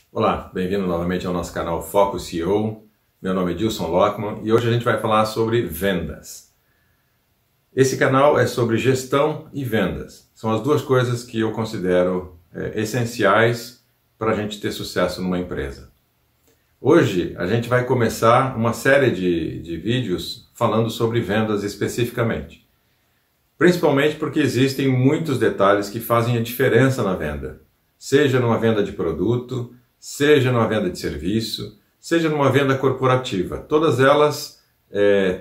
Olá, bem-vindo novamente ao nosso canal Foco CEO. Meu nome é Dilson Lockman e hoje a gente vai falar sobre vendas. Esse canal é sobre gestão e vendas. São as duas coisas que eu considero essenciais para a gente ter sucesso numa empresa. Hoje a gente vai começar uma série de vídeos falando sobre vendas especificamente. Principalmente porque existem muitos detalhes que fazem a diferença na venda. Seja numa venda de produto, seja numa venda de serviço, seja numa venda corporativa. Todas elas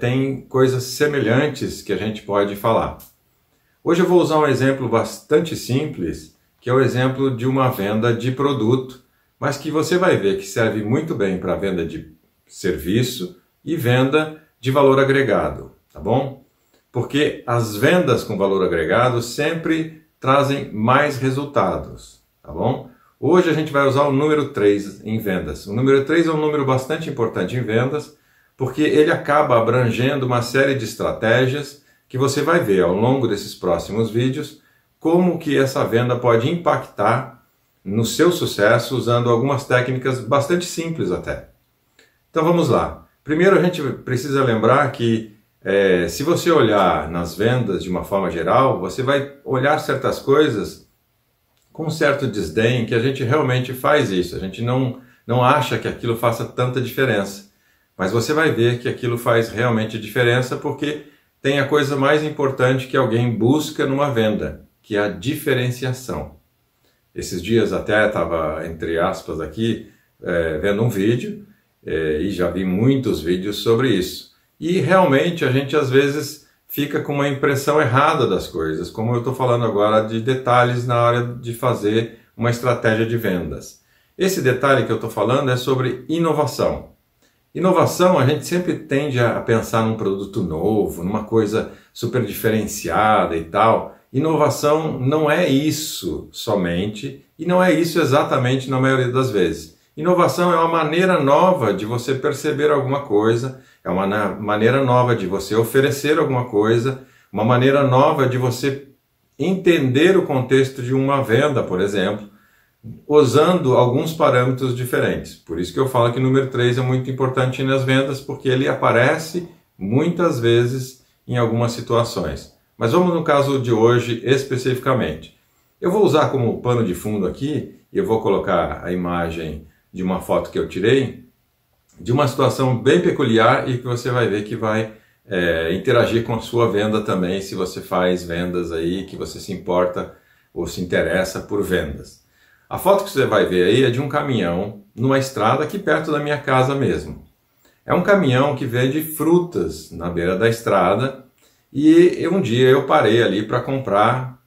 têm coisas semelhantes que a gente pode falar. Hoje eu vou usar um exemplo bastante simples, que é o exemplo de uma venda de produto, mas que você vai ver que serve muito bem para venda de serviço e venda de valor agregado, tá bom? Porque as vendas com valor agregado sempre trazem mais resultados, tá bom? Hoje a gente vai usar o número 3 em vendas. O número 3 é um número bastante importante em vendas, porque ele acaba abrangendo uma série de estratégias que você vai ver ao longo desses próximos vídeos, como que essa venda pode impactar no seu sucesso usando algumas técnicas bastante simples até. Então vamos lá. Primeiro a gente precisa lembrar que se você olhar nas vendas de uma forma geral, você vai olhar certas coisas com um certo desdém, que a gente realmente faz isso. A gente não acha que aquilo faça tanta diferença. Mas você vai ver que aquilo faz realmente diferença porque tem a coisa mais importante que alguém busca numa venda, que é a diferenciação. Esses dias até estava, entre aspas, aqui, vendo um vídeo, e já vi muitos vídeos sobre isso. E realmente a gente às vezes fica com uma impressão errada das coisas, como eu estou falando agora de detalhes na hora de fazer uma estratégia de vendas. Esse detalhe que eu estou falando é sobre inovação. Inovação, a gente sempre tende a pensar num produto novo, numa coisa super diferenciada e tal. Inovação não é isso somente, e não é isso exatamente na maioria das vezes. Inovação é uma maneira nova de você perceber alguma coisa, é uma maneira nova de você oferecer alguma coisa, uma maneira nova de você entender o contexto de uma venda, por exemplo, usando alguns parâmetros diferentes. Por isso que eu falo que o número 3 é muito importante nas vendas, porque ele aparece muitas vezes em algumas situações. Mas vamos no caso de hoje especificamente. Eu vou usar como pano de fundo aqui, e eu vou colocar a imagem de uma foto que eu tirei, de uma situação bem peculiar e que você vai ver que vai interagir com a sua venda também, se você faz vendas aí, que você se importa ou se interessa por vendas. A foto que você vai ver aí é de um caminhão numa estrada aqui perto da minha casa mesmo. É um caminhão que vende frutas na beira da estrada e um dia eu parei ali para comprar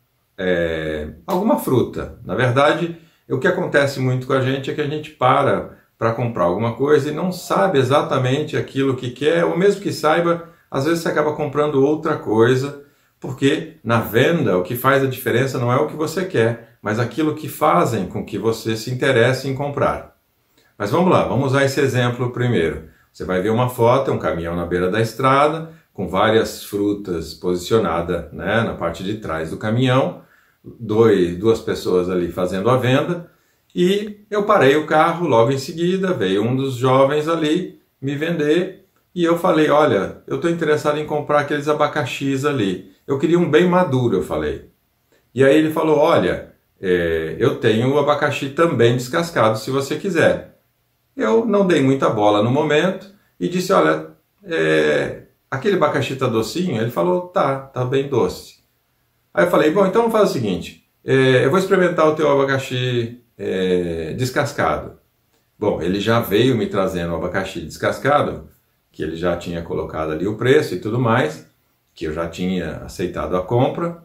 alguma fruta. Na verdade, o que acontece muito com a gente é que a gente para comprar alguma coisa e não sabe exatamente aquilo que quer, ou mesmo que saiba, às vezes você acaba comprando outra coisa, porque na venda o que faz a diferença não é o que você quer, mas aquilo que fazem com que você se interesse em comprar. Mas vamos lá, vamos usar esse exemplo primeiro. Você vai ver uma foto, é um caminhão na beira da estrada, com várias frutas posicionadas, né, na parte de trás do caminhão, duas pessoas ali fazendo a venda, e eu parei o carro, logo em seguida veio um dos jovens ali me vender e eu falei, olha, eu estou interessado em comprar aqueles abacaxis ali. Eu queria um bem maduro, eu falei. E aí ele falou, olha, eu tenho o abacaxi também descascado se você quiser. Eu não dei muita bola no momento e disse, olha, aquele abacaxi está docinho? Ele falou, tá bem doce. Aí eu falei, bom, então vamos fazer o seguinte, eu vou experimentar o teu abacaxi descascado. Bom, ele já veio me trazendo o abacaxi descascado, que ele já tinha colocado ali o preço e tudo mais, que eu já tinha aceitado a compra,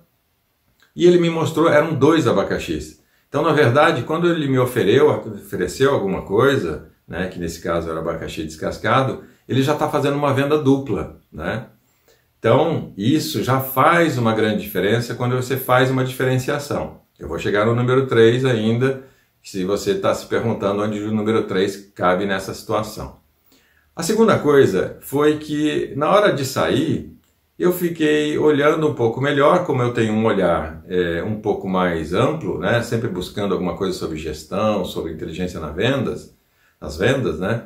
e ele me mostrou, eram 2 abacaxis. Então, na verdade, quando ele me ofereceu alguma coisa, né, que nesse caso era abacaxi descascado, ele já está fazendo uma venda dupla, né? Então, isso já faz uma grande diferença quando você faz uma diferenciação. Eu vou chegar no número 3 ainda, se você está se perguntando onde o número 3 cabe nessa situação. A segunda coisa foi que, na hora de sair, eu fiquei olhando um pouco melhor, como eu tenho um olhar um pouco mais amplo, né? Sempre buscando alguma coisa sobre gestão, sobre inteligência nas vendas, né?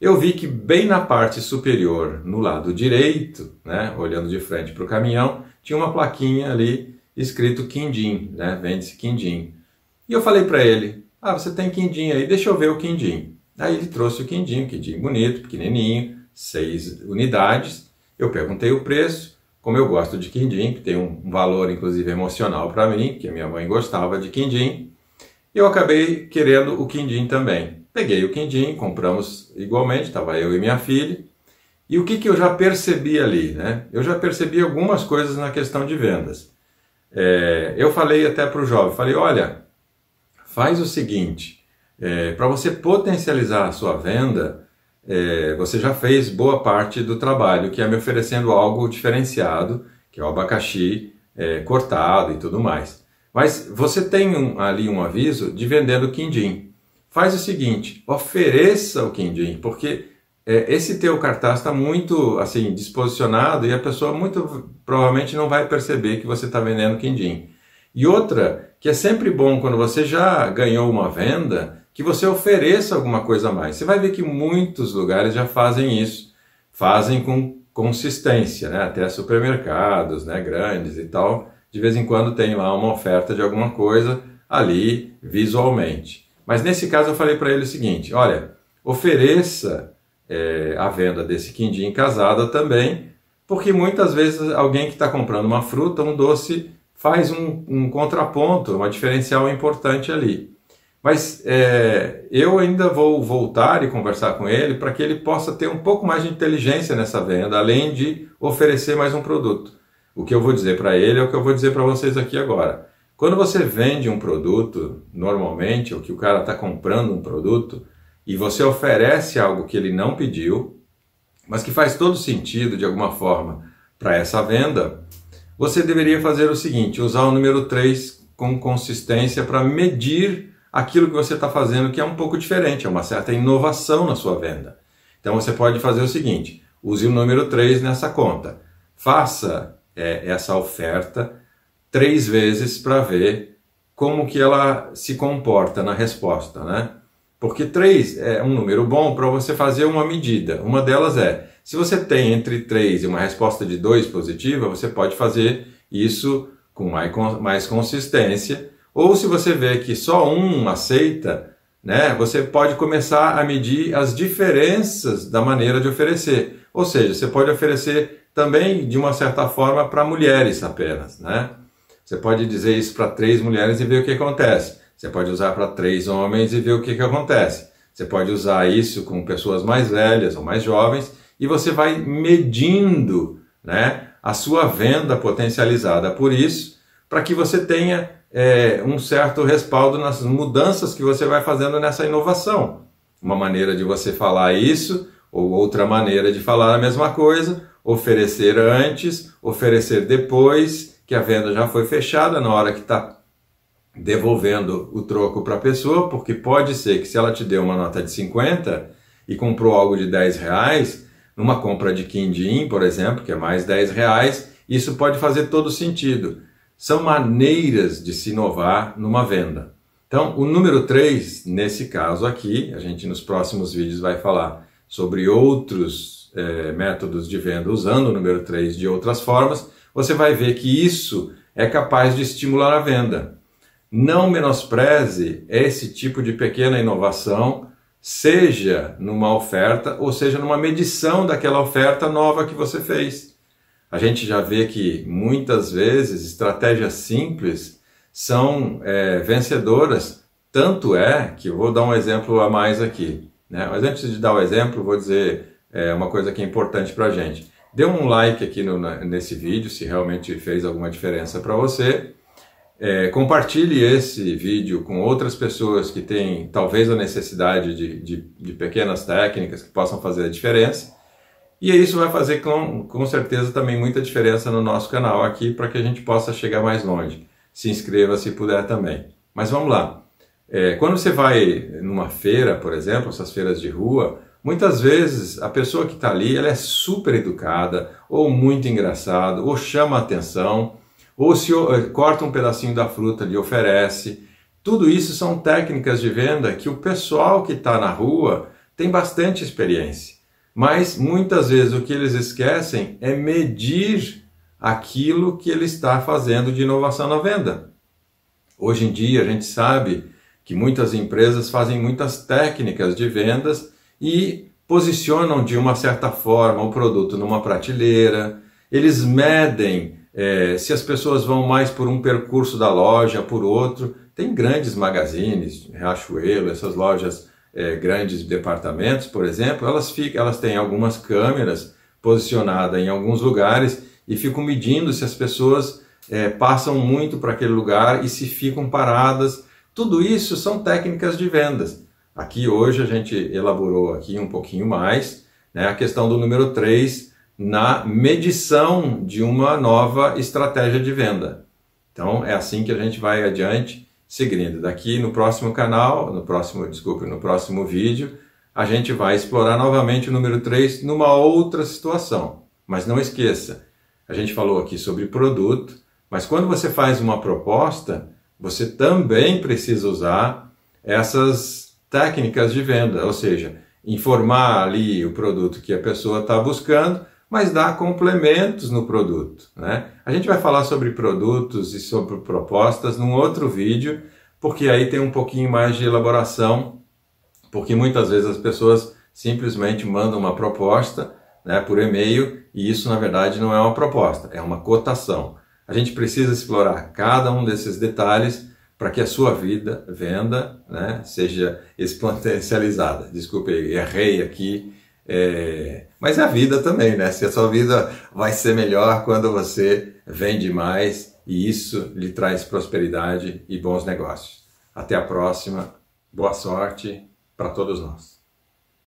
Eu vi que bem na parte superior, no lado direito, né? Olhando de frente para o caminhão, tinha uma plaquinha ali escrito quindim, né? Vende-se quindim. E eu falei para ele, você tem quindim aí, deixa eu ver o quindim. Aí ele trouxe o quindim bonito, pequenininho, 6 unidades. Eu perguntei o preço, como eu gosto de quindim, que tem um valor inclusive emocional para mim, porque a minha mãe gostava de quindim, eu acabei querendo o quindim também. Peguei o quindim, compramos igualmente, estava eu e minha filha, e o que eu já percebi ali, né? Eu já percebi algumas coisas na questão de vendas. Eu falei até para o jovem, falei, olha, faz o seguinte, para você potencializar a sua venda, você já fez boa parte do trabalho, que é me oferecendo algo diferenciado, que é o abacaxi cortado e tudo mais. Mas você tem ali um aviso de vendendo quindim. Faz o seguinte, ofereça o quindim, porque esse teu cartaz está muito assim disposicionado e a pessoa muito provavelmente não vai perceber que você está vendendo quindim. E outra, que é sempre bom quando você já ganhou uma venda, que você ofereça alguma coisa a mais. Você vai ver que muitos lugares já fazem isso, fazem com consistência, né? Até supermercados, né, grandes e tal, de vez em quando tem lá uma oferta de alguma coisa ali visualmente. Mas nesse caso eu falei para ele o seguinte, olha, ofereça a venda desse quindim casada também, porque muitas vezes alguém que está comprando uma fruta, um doce, faz um contraponto, uma diferencial importante ali. Mas eu ainda vou voltar e conversar com ele para que ele possa ter um pouco mais de inteligência nessa venda, além de oferecer mais um produto. O que eu vou dizer para ele é o que eu vou dizer para vocês aqui agora. Quando você vende um produto, normalmente, ou que o cara está comprando um produto, e você oferece algo que ele não pediu, mas que faz todo sentido de alguma forma para essa venda, você deveria fazer o seguinte, usar o número 3 com consistência para medir aquilo que você está fazendo, que é um pouco diferente, é uma certa inovação na sua venda. Então você pode fazer o seguinte, use o número 3 nessa conta, faça essa oferta 3 vezes para ver como que ela se comporta na resposta, né? Porque 3 é um número bom para você fazer uma medida. Uma delas se você tem entre 3 e uma resposta de 2 positiva, você pode fazer isso com mais consistência. Ou se você vê que só um aceita, né, você pode começar a medir as diferenças da maneira de oferecer. Ou seja, você pode oferecer também, de uma certa forma, para mulheres apenas, né? Você pode dizer isso para 3 mulheres e ver o que acontece. Você pode usar para 3 homens e ver o que acontece. Você pode usar isso com pessoas mais velhas ou mais jovens e você vai medindo, né, a sua venda potencializada por isso, para que você tenha um certo respaldo nas mudanças que você vai fazendo nessa inovação. Uma maneira de você falar isso ou outra maneira de falar a mesma coisa, oferecer antes, oferecer depois, que a venda já foi fechada na hora que está devolvendo o troco para a pessoa, porque pode ser que se ela te deu uma nota de 50 e comprou algo de 10 reais, numa compra de quindim, por exemplo, que é mais 10 reais, isso pode fazer todo sentido. São maneiras de se inovar numa venda. Então, o número 3, nesse caso aqui, a gente nos próximos vídeos vai falar sobre outros métodos de venda usando o número 3 de outras formas, você vai ver que isso é capaz de estimular a venda. Não menospreze esse tipo de pequena inovação, seja numa oferta ou seja numa medição daquela oferta nova que você fez. A gente já vê que muitas vezes estratégias simples são vencedoras, tanto é que eu vou dar um exemplo a mais aqui, né? Mas antes de dar o exemplo, vou dizer uma coisa que é importante para a gente. Dê um like aqui nesse vídeo, se realmente fez alguma diferença para você. Compartilhe esse vídeo com outras pessoas que têm talvez a necessidade de pequenas técnicas que possam fazer a diferença. E isso vai fazer com certeza também muita diferença no nosso canal aqui para que a gente possa chegar mais longe. Se inscreva se puder também. Mas vamos lá. Quando você vai numa feira, por exemplo, essas feiras de rua, muitas vezes a pessoa que está ali, ela é super educada, ou muito engraçada, ou chama a atenção, ou se corta um pedacinho da fruta, lhe oferece. Tudo isso são técnicas de venda que o pessoal que está na rua tem bastante experiência. Mas muitas vezes o que eles esquecem é medir aquilo que ele está fazendo de inovação na venda. Hoje em dia a gente sabe que muitas empresas fazem muitas técnicas de vendas e posicionam de uma certa forma o produto numa prateleira, eles medem se as pessoas vão mais por um percurso da loja, por outro. Tem grandes magazines, Riachuelo, essas lojas grandes departamentos, por exemplo, elas têm algumas câmeras posicionadas em alguns lugares e ficam medindo se as pessoas passam muito para aquele lugar e se ficam paradas. Tudo isso são técnicas de vendas. Aqui hoje a gente elaborou aqui um pouquinho mais, né, a questão do número 3, na medição de uma nova estratégia de venda. Então é assim que a gente vai adiante, seguindo. Daqui no próximo canal, no próximo vídeo, a gente vai explorar novamente o número 3 numa outra situação. Mas não esqueça, a gente falou aqui sobre produto, mas quando você faz uma proposta, você também precisa usar essas técnicas de venda, ou seja, informar ali o produto que a pessoa está buscando, mas dar complementos no produto, né? A gente vai falar sobre produtos e sobre propostas num outro vídeo, porque aí tem um pouquinho mais de elaboração, porque muitas vezes as pessoas simplesmente mandam uma proposta, né, por e-mail, e isso na verdade não é uma proposta, é uma cotação. A gente precisa explorar cada um desses detalhes para que a sua venda, né, seja exponencializada. Desculpe, errei aqui. Mas a vida também, né? Se a sua vida vai ser melhor quando você vende mais e isso lhe traz prosperidade e bons negócios. Até a próxima. Boa sorte para todos nós.